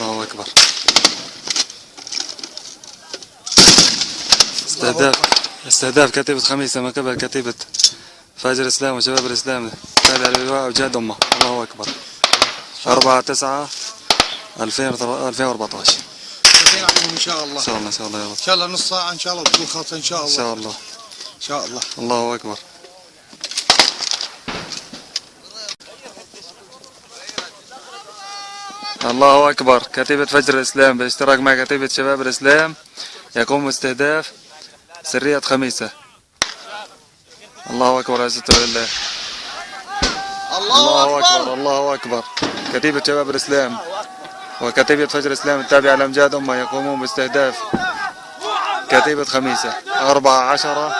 الله أكبر. استهداف كتيبة خميسة ما قبل كتيبة فجر الإسلام وشباب الإسلام تابع للواء وجهاد أمة. الله أكبر. 4/9/2014. إن شاء الله. إن شاء الله إن شاء الله يا رب. إن شاء الله نص ساعة إن شاء الله تكون خالصة إن شاء الله. إن شاء الله. إن شاء الله. الله أكبر. الله أكبر. كتيبة فجر الإسلام بالاشتراك مع كتيبة شباب الإسلام يقوم باستهداف سرية خميسة. الله أكبر. عزة لله. الله أكبر. الله أكبر. كتيبة شباب الإسلام وكتيبة فجر الإسلام التابعة لأمجاد أمة يقومون باستهداف كتيبة خميسة 14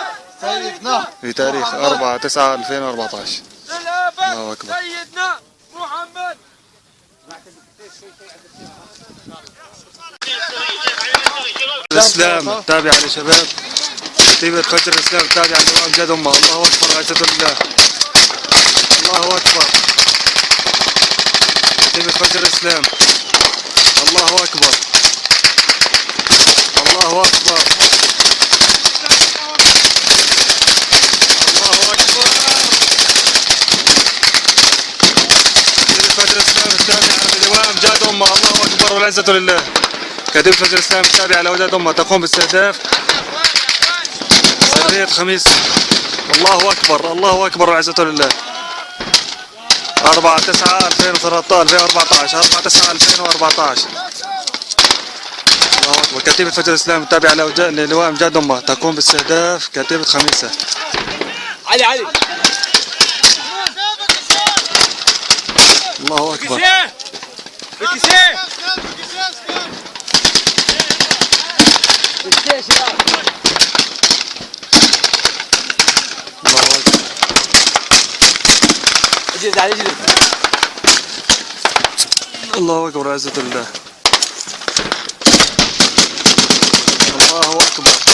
في تاريخ 4/9/2014. الله أكبر. سيدنا محمد. الإسلام التابعة لشباب كتيبة فجر الإسلام التابعة لأمجاد أمة. الله أكبر. عزة لله. الله أكبر. كتيبة فجر الإسلام. الله أكبر. الله أكبر. الله أكبر. كتيبة فجر الإسلام التابعة للواء أمجاد أمة. الله أكبر والعزة لله. كتيبة فجر الإسلام التابعة لأمجاد أمة تقوم باستهداف سرية خميس. الله أكبر. الله أكبر والعزة لله. 4/9/2014. 4/9/2014. الله أكبر. كتيبة فجر الإسلام التابعة للواء أمجاد أمة تقوم باستهداف كتيبة خميسة. علي الله أكبر. الله أكبر. الله أكبر. عزة الله. الله أكبر.